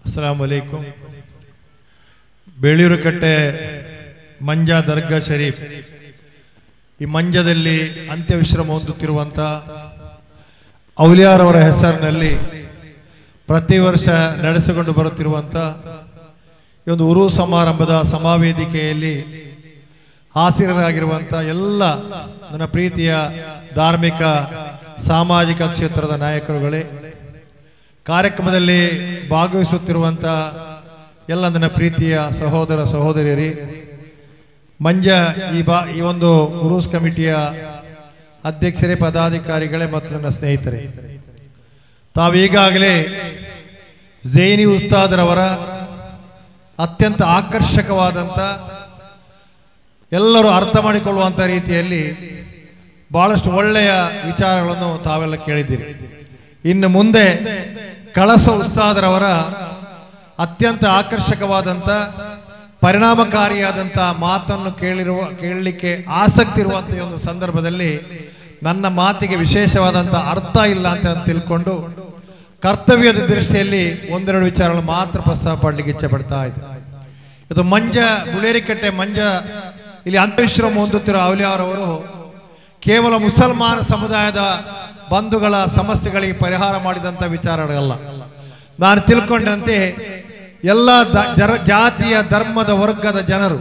ಅಸ್ಸಲಾಮು ಅಲೈಕುಂ. ಬೇಳೂರುಕಟ್ಟೆ ಮಂಜ ದರ್ಗಾ ಶರೀಫ್, ಈ ಮಂಜದಲ್ಲಿ ಅಂತ್ಯವಿಶ್ರಮ ಹೊಂದುತ್ತಿರುವಂಥ ಔಲಿಯಾರವರ ಹೆಸರಿನಲ್ಲಿ ಪ್ರತಿ ವರ್ಷ ನಡೆಸಿಕೊಂಡು ಬರುತ್ತಿರುವಂಥ ಈ ಒಂದು ಉರು ಸಮಾರಂಭದ ಸಮಾವೇದಿಕೆಯಲ್ಲಿ ಹಾಸಿರರಾಗಿರುವಂಥ ಎಲ್ಲ ನನ್ನ ಪ್ರೀತಿಯ ಧಾರ್ಮಿಕ ಸಾಮಾಜಿಕ ಕ್ಷೇತ್ರದ ನಾಯಕರುಗಳೇ, ಕಾರ್ಯಕ್ರಮದಲ್ಲಿ ಭಾಗವಹಿಸುತ್ತಿರುವಂಥ ಎಲ್ಲ ನನ್ನ ಪ್ರೀತಿಯ ಸಹೋದರ ಸಹೋದರಿಯರೇ, ಮಂಜ ಈ ಒಂದು ಉರೂಸ್ ಕಮಿಟಿಯ ಅಧ್ಯಕ್ಷರೇ, ಪದಾಧಿಕಾರಿಗಳೇ ಮತ್ತು ನನ್ನ ಸ್ನೇಹಿತರೆ, ತಾವೀಗಾಗಲೇ ಝೈನಿ ಉಸ್ತಾದರವರ ಅತ್ಯಂತ ಆಕರ್ಷಕವಾದಂಥ ಎಲ್ಲರೂ ಅರ್ಥ ಮಾಡಿಕೊಳ್ಳುವಂಥ ರೀತಿಯಲ್ಲಿ ಬಹಳಷ್ಟು ಒಳ್ಳೆಯ ವಿಚಾರಗಳನ್ನು ತಾವೆಲ್ಲ ಕೇಳಿದ್ದೀರಿ. ಇನ್ನು ಮುಂದೆ ಕಳಸ ಉಸ್ತಾದರವರ ಅತ್ಯಂತ ಆಕರ್ಷಕವಾದಂಥ ಪರಿಣಾಮಕಾರಿಯಾದಂಥ ಮಾತನ್ನು ಕೇಳಲಿಕ್ಕೆ ಆಸಕ್ತಿ ಇರುವಂಥ ಒಂದು ಸಂದರ್ಭದಲ್ಲಿ ನನ್ನ ಮಾತಿಗೆ ವಿಶೇಷವಾದಂಥ ಅರ್ಥ ಇಲ್ಲ ಅಂತ ತಿಳ್ಕೊಂಡು ಕರ್ತವ್ಯದ ದೃಷ್ಟಿಯಲ್ಲಿ ಒಂದೆರಡು ವಿಚಾರಗಳು ಮಾತ್ರ ಪ್ರಸ್ತಾಪ ಪಡಲಿಕ್ಕೆ ಇಚ್ಛೆ ಪಡ್ತಾ ಇದೆ. ಇದು ಬೇಳೂರುಕಟ್ಟೆ ಮಂಜ ಇಲ್ಲಿ ಅಂತ್ಯವಿಶ್ರಮ ಹೊಂದುತ್ತಿರೋ ಔಲಿಯಾರವರು ಕೇವಲ ಮುಸಲ್ಮಾನ ಸಮುದಾಯದ ಬಂಧುಗಳ ಸಮಸ್ಯೆಗಳಿಗೆ ಪರಿಹಾರ ಮಾಡಿದಂಥ ವಿಚಾರಗಳಲ್ಲ. ನಾನು ತಿಳ್ಕೊಂಡಂತೆ ಎಲ್ಲ ಜಾತಿಯ ಧರ್ಮದ ವರ್ಗದ ಜನರು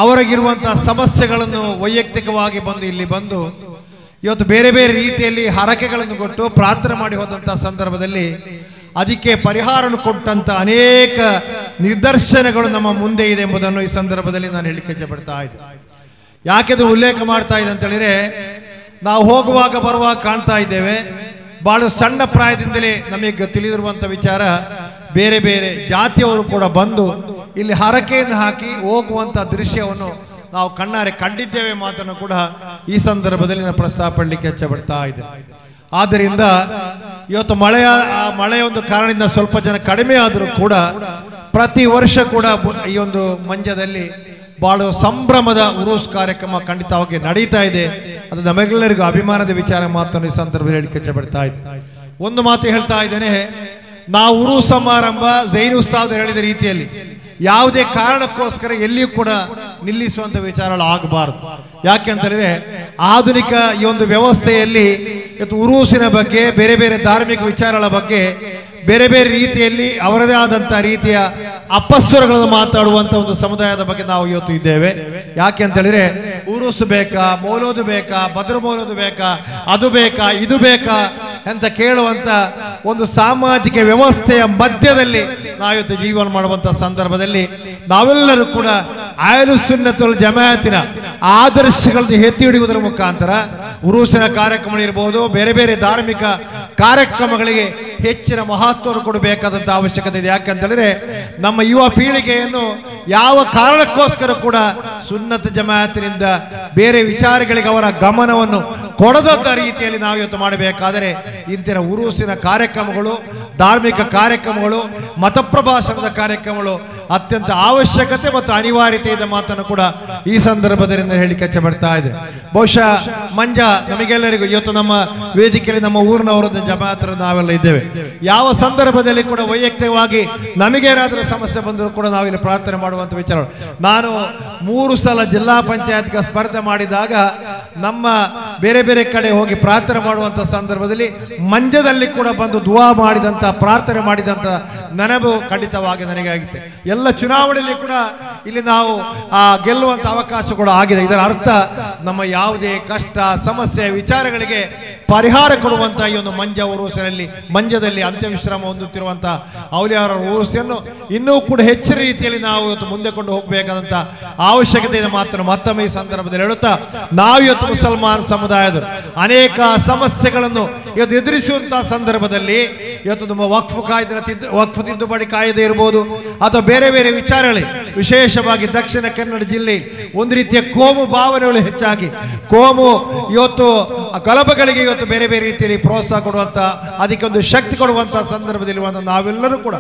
ಅವರಿಗಿರುವಂತಹ ಸಮಸ್ಯೆಗಳನ್ನು ವೈಯಕ್ತಿಕವಾಗಿ ಇಲ್ಲಿ ಬಂದು ಇವತ್ತು ಬೇರೆ ಬೇರೆ ರೀತಿಯಲ್ಲಿ ಹರಕೆಗಳನ್ನು ಕೊಟ್ಟು ಪ್ರಾರ್ಥನೆ ಮಾಡಿ ಹೋದಂಥ ಸಂದರ್ಭದಲ್ಲಿ ಅದಕ್ಕೆ ಪರಿಹಾರವನ್ನು ಕೊಟ್ಟಂತ ಅನೇಕ ನಿದರ್ಶನಗಳು ನಮ್ಮ ಮುಂದೆ ಇದೆ ಎಂಬುದನ್ನು ಈ ಸಂದರ್ಭದಲ್ಲಿ ನಾನು ಹೇಳಿಕೆ ಇಚ್ಛೆ ಪಡ್ತಾ ಇದ್ದೆ. ಯಾಕೆಂದು ಉಲ್ಲೇಖ ಮಾಡ್ತಾ ಇದೆ ಅಂತ ಹೇಳಿದ್ರೆ, ನಾವು ಹೋಗುವಾಗ ಬರುವಾಗ ಕಾಣ್ತಾ ಇದ್ದೇವೆ, ಬಹಳ ಸಣ್ಣ ಪ್ರಾಯದಿಂದಲೇ ನಮಗೆ ತಿಳಿದಿರುವಂಥ ವಿಚಾರ, ಬೇರೆ ಬೇರೆ ಜಾತಿಯವರು ಕೂಡ ಬಂದು ಇಲ್ಲಿ ಹರಕೆಯನ್ನು ಹಾಕಿ ಹೋಗುವಂಥ ದೃಶ್ಯವನ್ನು ನಾವು ಕಣ್ಣಾರೆ ಕಂಡಿದ್ದೇವೆ ಮಾತನ್ನು ಕೂಡ ಈ ಸಂದರ್ಭದಲ್ಲಿ ನಾನು ಪ್ರಸ್ತಾಪ ಪಡಲಿಕ್ಕೆ ಇಚ್ಛೆ ಪಡ್ತಾ ಇದೆ. ಆದ್ದರಿಂದ ಇವತ್ತು ಮಳೆಯ ಒಂದು ಕಾರಣದಿಂದ ಸ್ವಲ್ಪ ಜನ ಕಡಿಮೆ ಆದರೂ ಕೂಡ ಪ್ರತಿ ವರ್ಷ ಕೂಡ ಈ ಒಂದು ಮಂಜದಲ್ಲಿ ಬಹಳ ಸಂಭ್ರಮದ ಉರೂಸ್ ಕಾರ್ಯಕ್ರಮ ಖಂಡಿತವಾಗಿ ನಡೀತಾ ಇದೆ. ಅದು ನಮಗೆಲ್ಲರಿಗೂ ಅಭಿಮಾನದ ವಿಚಾರ ಮಾತನ್ನು ಈ ಸಂದರ್ಭದಲ್ಲಿ ಹೇಳಿಕೆ ಇಚ್ಛೆ ಪಡ್ತಾ ಇದೆ. ಒಂದು ಮಾತು ಹೇಳ್ತಾ ಇದ್ದೇನೆ, ನಾವು ಉರೂಸ್ ಸಮಾರಂಭ ಝೈನಿ ಉಸ್ತಾದ್ ಹೇಳಿದ ರೀತಿಯಲ್ಲಿ ಯಾವುದೇ ಕಾರಣಕ್ಕೋಸ್ಕರ ಎಲ್ಲಿಯೂ ಕೂಡ ನಿಲ್ಲಿಸುವಂತ ವಿಚಾರಗಳು ಆಗಬಾರದು. ಯಾಕೆ ಅಂತ ಹೇಳಿದ್ರೆ, ಆಧುನಿಕ ಈ ಒಂದು ವ್ಯವಸ್ಥೆಯಲ್ಲಿ ಇವತ್ತು ಉರೂಸಿನ ಬಗ್ಗೆ, ಬೇರೆ ಬೇರೆ ಧಾರ್ಮಿಕ ವಿಚಾರಗಳ ಬಗ್ಗೆ ಬೇರೆ ಬೇರೆ ರೀತಿಯಲ್ಲಿ ಅವರದೇ ಆದಂಥ ರೀತಿಯ ಅಪಸ್ವರಗಳನ್ನು ಮಾತಾಡುವಂಥ ಒಂದು ಸಮುದಾಯದ ಬಗ್ಗೆ ನಾವು ಇವತ್ತು ಇದ್ದೇವೆ. ಯಾಕೆ ಅಂತ ಹೇಳಿದ್ರೆ, ಉರೂಸು ಬೇಕಾ, ಮೌಲೂದ್ ಬೇಕಾ, ಬದ್ರ ಮೌಲೂದ್ ಬೇಕಾ, ಅದು ಬೇಕಾ, ಇದು ಬೇಕಾ ಅಂತ ಕೇಳುವಂತ ಒಂದು ಸಾಮಾಜಿಕ ವ್ಯವಸ್ಥೆಯ ಮಧ್ಯದಲ್ಲಿ ನಾವಿವತ್ತು ಜೀವನ ಮಾಡುವಂತ ಸಂದರ್ಭದಲ್ಲಿ ನಾವೆಲ್ಲರೂ ಕೂಡ ಅಹ್ಲುಸ್ ಸುನ್ನತ್ ವಲ್ ಜಮಾಅತಿನ ಆದರ್ಶಗಳನ್ನು ಎತ್ತಿ ಹಿಡಿಯುವುದರ ಮುಖಾಂತರ ಉರೂಸಿನ ಕಾರ್ಯಕ್ರಮ ಇರಬಹುದು, ಬೇರೆ ಬೇರೆ ಧಾರ್ಮಿಕ ಕಾರ್ಯಕ್ರಮಗಳಿಗೆ ಹೆಚ್ಚಿನ ಮಹತ್ವವನ್ನು ಕೊಡಬೇಕಾದಂತ ಅವಶ್ಯಕತೆ ಇದೆ. ಯಾಕಂತ ಹೇಳಿದ್ರೆ, ನಮ್ಮ ಯುವ ಪೀಳಿಗೆಯನ್ನು ಯಾವ ಕಾರಣಕ್ಕೋಸ್ಕರ ಕೂಡ ಸುನ್ನತ್ ಜಮಾಅತಿನಿಂದ ಬೇರೆ ವಿಚಾರಗಳಿಗೆ ಅವರ ಗಮನವನ್ನು ಕೊಡದಂತ ರೀತಿಯಲ್ಲಿ ನಾವು ಇವತ್ತು ಮಾಡಬೇಕಾದರೆ ಇಂದಿನ ಉರೂಸಿನ ಕಾರ್ಯಕ್ರಮಗಳು, ಧಾರ್ಮಿಕ ಕಾರ್ಯಕ್ರಮಗಳು, ಮತಪ್ರಭಾಷಣದ ಕಾರ್ಯಕ್ರಮಗಳು ಅತ್ಯಂತ ಅವಶ್ಯಕತೆ ಮತ್ತು ಅನಿವಾರ್ಯತೆ ಇದೆ ಮಾತನ್ನು ಕೂಡ ಈ ಸಂದರ್ಭದಲ್ಲಿ ಹೇಳಿಕೆ ಇಚ್ಛೆ ಪಡ್ತಾ ಇದೆ. ಬಹುಶಃ ಮಂಜ ನಮಗೆಲ್ಲರಿಗೂ ಇವತ್ತು ನಮ್ಮ ವೇದಿಕೆಯಲ್ಲಿ ನಮ್ಮ ಊರಿನವರ ಜಮಾತರ ನಾವೆಲ್ಲ ಇದ್ದೇವೆ. ಯಾವ ಸಂದರ್ಭದಲ್ಲಿ ಕೂಡ ವೈಯಕ್ತಿಕವಾಗಿ ನಮಗೇನಾದರೂ ಸಮಸ್ಯೆ ಬಂದರೂ ಕೂಡ ನಾವಿಲ್ಲಿ ಪ್ರಾರ್ಥನೆ ಮಾಡುವಂತ ವಿಚಾರ. ನಾನು 3 ಸಲ ಜಿಲ್ಲಾ ಪಂಚಾಯತ್ಗೆ ಸ್ಪರ್ಧೆ ಮಾಡಿದಾಗ ನಮ್ಮ ಬೇರೆ ಬೇರೆ ಕಡೆ ಹೋಗಿ ಪ್ರಾರ್ಥನೆ ಮಾಡುವಂತ ಸಂದರ್ಭದಲ್ಲಿ ಮಂಜದಲ್ಲಿ ಕೂಡ ಬಂದು ದುವಾ ಮಾಡಿದಂತ, ಪ್ರಾರ್ಥನೆ ಮಾಡಿದಂತ ನೆನಪು ಖಂಡಿತವಾಗಿ ನನಗೆ ಆಗಿದೆ. ಎಲ್ಲ ಚುನಾವಣೆಯಲ್ಲಿ ಕೂಡ ಇಲ್ಲಿ ನಾವು ಗೆಲ್ಲುವಂತ ಅವಕಾಶ ಕೂಡ ಆಗಿದೆ. ಇದರ ಅರ್ಥ ನಮ್ಮ ಯಾವುದೇ ಕಷ್ಟ, ಸಮಸ್ಯೆ, ವಿಚಾರಗಳಿಗೆ ಪರಿಹಾರ ಕೊಡುವಂತ ಈ ಒಂದು ಮಂಜ ಉರೂಸಿನಲ್ಲಿ, ಮಂಜದಲ್ಲಿ ಅಂತ್ಯವಿಶ್ರಾಮ ಹೊಂದುತ್ತಿರುವಂತಹ ಔಲಿಯಾರ ಉರೂಸನ್ನು ಇನ್ನೂ ಕೂಡ ಹೆಚ್ಚಿನ ರೀತಿಯಲ್ಲಿ ನಾವು ಇವತ್ತು ಮುಂದೆ ಕೊಂಡು ಹೋಗಬೇಕಾದಂತ ಅವಶ್ಯಕತೆ ಇದೆ ಮಾತ್ರ ಮತ್ತೊಮ್ಮೆ ಈ ಸಂದರ್ಭದಲ್ಲಿ ಹೇಳುತ್ತಾ, ನಾವಿವತ್ತು ಮುಸಲ್ಮಾನ್ ಸಮುದಾಯದ ಅನೇಕ ಸಮಸ್ಯೆಗಳನ್ನು ಇವತ್ತು ಎದುರಿಸುವಂತಹ ಸಂದರ್ಭದಲ್ಲಿ ಇವತ್ತು ನಮ್ಮ ವಕ್ಫ್ ತಿದ್ದುಪಡಿ ಕಾಯ್ದೆ ಇರಬಹುದು ಅಥವಾ ಬೇರೆ ಬೇರೆ ವಿಚಾರಗಳಿಗೆ, ವಿಶೇಷವಾಗಿ ದಕ್ಷಿಣ ಕನ್ನಡ ಜಿಲ್ಲೆ ಒಂದು ರೀತಿಯ ಕೋಮು ಭಾವನೆಗಳು ಹೆಚ್ಚಾಗಿ, ಕೋಮು ಇವತ್ತು ಕಲಬಗಳಿಗೆ ಇವತ್ತು ಬೇರೆ ಬೇರೆ ರೀತಿಯಲ್ಲಿ ಪ್ರೋತ್ಸಾಹ ಕೊಡುವಂತ, ಅದಕ್ಕೆ ಒಂದು ಶಕ್ತಿ ಕೊಡುವಂತ ಸಂದರ್ಭದಲ್ಲಿ ನಾವೆಲ್ಲರೂ ಕೂಡ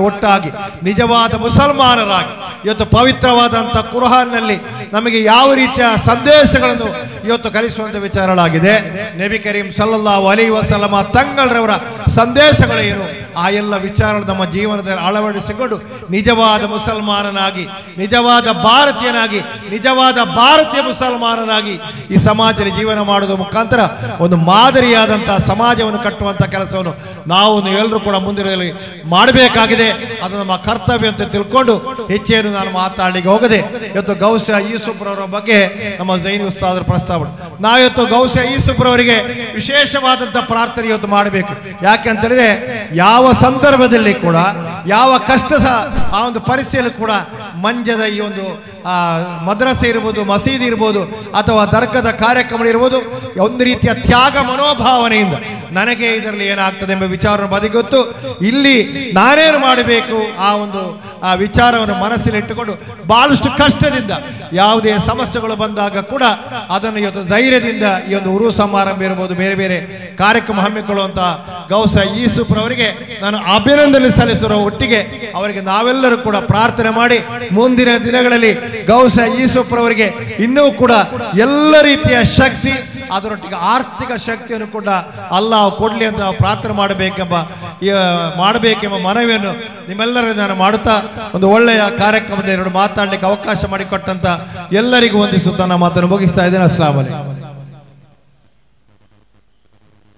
ಒಟ್ಟಾಗಿ ನಿಜವಾದ ಮುಸಲ್ಮಾನರಾಗಿ ಇವತ್ತು ಪವಿತ್ರವಾದಂಥ ಕುರ್ಆನ್ನಲ್ಲಿ ನಮಗೆ ಯಾವ ರೀತಿಯ ಸಂದೇಶಗಳನ್ನು ಇವತ್ತು ಕಲಿಸುವಂತ ವಿಚಾರಗಳಾಗಿದೆ. ನಬಿ ಕರೀಂ ಸಲ್ಲಲ್ಲಾಹು ಅಲೈಹಿ ವಸಲ್ಲಮ ತಂಗಳರವರ ಸಂದೇಶಗಳೇನು, ಆ ಎಲ್ಲ ವಿಚಾರ ನಮ್ಮ ಜೀವನದಲ್ಲಿ ಅಳವಡಿಸಿಕೊಂಡು ನಿಜವಾದ ಮುಸಲ್ಮಾನನಾಗಿ, ನಿಜವಾದ ಭಾರತೀಯನಾಗಿ, ನಿಜವಾದ ಭಾರತೀಯ ಮುಸಲ್ಮಾನನಾಗಿ ಈ ಸಮಾಜದಲ್ಲಿ ಜೀವನ ಮಾಡುವುದರ ಮುಖಾಂತರ ಒಂದು ಮಾದರಿಯಾದಂತಹ ಸಮಾಜವನ್ನು ಕಟ್ಟುವಂಥ ಕೆಲಸವನ್ನು ನಾವು ನೀವೆಲ್ಲರೂ ಕೂಡ ಮುಂದಿನಲ್ಲಿ ಮಾಡಬೇಕಾಗಿದೆ. ಅದು ನಮ್ಮ ಕರ್ತವ್ಯ ಅಂತ ತಿಳ್ಕೊಂಡು ಹೆಚ್ಚೇನು ನಾನು ಮಾತಾಡಲಿಕ್ಕೆ ಹೋಗದೆ, ಇವತ್ತು ಗೌಸ ಯೂಸುಫ್ರವರ ಬಗ್ಗೆ ನಮ್ಮ ಜೈನಿ ಉಸ್ತಾದರ ಪ್ರಸ್ತಾವ. ನಾವಿವತ್ತು ಗೌಸ ಯೂಸುಫ್ರವರಿಗೆ ವಿಶೇಷವಾದಂಥ ಪ್ರಾರ್ಥನೆ ಇವತ್ತು ಮಾಡಬೇಕು. ಯಾಕೆ ಅಂತೇಳಿದ್ರೆ ಯಾವ ಸಂದರ್ಭದಲ್ಲಿ ಕೂಡ, ಯಾವ ಕಷ್ಟ ಸಹ ಆ ಒಂದು ಪರಿಸ್ಥಿತಿಯಲ್ಲಿ ಕೂಡ ಮಂಜದ ಈ ಒಂದು ಮದ್ರಸೆ ಇರ್ಬೋದು, ಮಸೀದಿ ಇರ್ಬೋದು, ಅಥವಾ ದರ್ಗದ ಕಾರ್ಯಕ್ರಮ ಇರ್ಬೋದು, ಒಂದು ರೀತಿಯ ತ್ಯಾಗ ಮನೋಭಾವನೆಯಿಂದ ನನಗೆ ಇದರಲ್ಲಿ ಏನಾಗ್ತದೆ ಎಂಬ ವಿಚಾರ ಬದಿಗೊತ್ತು ಇಲ್ಲಿ ನಾನೇನು ಮಾಡಬೇಕು ಆ ಒಂದು ವಿಚಾರವನ್ನು ಮನಸ್ಸಿನಲ್ಲಿಟ್ಟುಕೊಂಡು ಬಹಳಷ್ಟು ಕಷ್ಟದಿಂದ ಯಾವುದೇ ಸಮಸ್ಯೆಗಳು ಬಂದಾಗ ಕೂಡ ಅದನ್ನು ಇವತ್ತು ಧೈರ್ಯದಿಂದ ಈ ಒಂದು ಉರು ಸಮಾರಂಭ ಇರ್ಬೋದು, ಬೇರೆ ಬೇರೆ ಕಾರ್ಯಕ್ರಮ ಹಮ್ಮಿಕೊಳ್ಳುವಂಥ ಗೌಸ ಯೂಸುಫ್ರವರಿಗೆ ನಾನು ಅಭಿನಂದನೆ ಸಲ್ಲಿಸುವ ಒಟ್ಟಿಗೆ ಅವರಿಗೆ ನಾವೆಲ್ಲರೂ ಕೂಡ ಪ್ರಾರ್ಥನೆ ಮಾಡಿ ಮುಂದಿನ ದಿನಗಳಲ್ಲಿ ಗೌಸ ಯೂಸುಫ್ರವರಿಗೆ ಇನ್ನೂ ಕೂಡ ಎಲ್ಲ ರೀತಿಯ ಶಕ್ತಿ, ಅದರೊಟ್ಟಿಗೆ ಆರ್ಥಿಕ ಶಕ್ತಿಯನ್ನು ಕೂಡ ಅಲ್ಲಾಹ್ ಕೊಡ್ಲಿ ಅಂತ ಪ್ರಾರ್ಥನೆ ಮಾಡಬೇಕೆಂಬ ಮನವಿಯನ್ನು ನಿಮ್ಮೆಲ್ಲರಿಗೂ ನಾನು ಮಾಡುತ್ತಾ ಒಂದು ಒಳ್ಳೆಯ ಕಾರ್ಯಕ್ರಮದ ಎರಡು ಮಾತಾಡಲಿಕ್ಕೆ ಅವಕಾಶ ಮಾಡಿಕೊಟ್ಟಂತ ಎಲ್ಲರಿಗೂ ವಂದಿಸುತ್ತಾ ನಾನು ಮಾತನ್ನು ಮುಗಿಸ್ತಾ ಇದ್ದೇನೆ. ಅಸ್ಸಲಾಮು ಅಲೈಕುಂ.